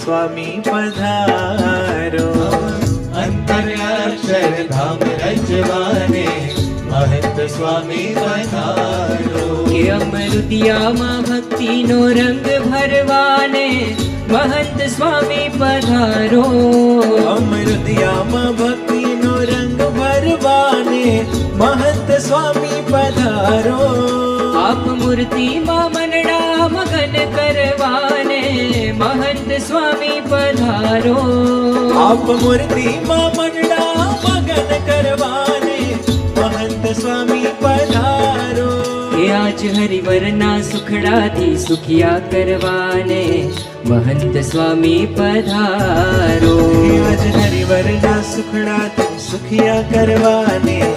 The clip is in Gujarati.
સ્વામી પધારો. અંતર્યાક્ષરધામ રચવાને મહંત સ્વામી પધારો. કે અમૃતિયામાં ભક્તિનો રંગ ભરવાને મહંત સ્વામી પધારો. અમૃતિયામાં ભક્તિનો રંગ ભરવાને મહંત સ્વામી પધારો. આપ મૂર્તિમાં મનડા મગન કરવાને મહંત સ્વામી પધારો. આપ મૂર્તિમાં મનડા મગન કરવાને મહંત સ્વામી પધારો. કે આજ હરિવરના સુખડાથી સુખિયા કરવાને મહંત સ્વામી પધારો. આજ હરિવરના સુખડાથી સુખિયા કરવાને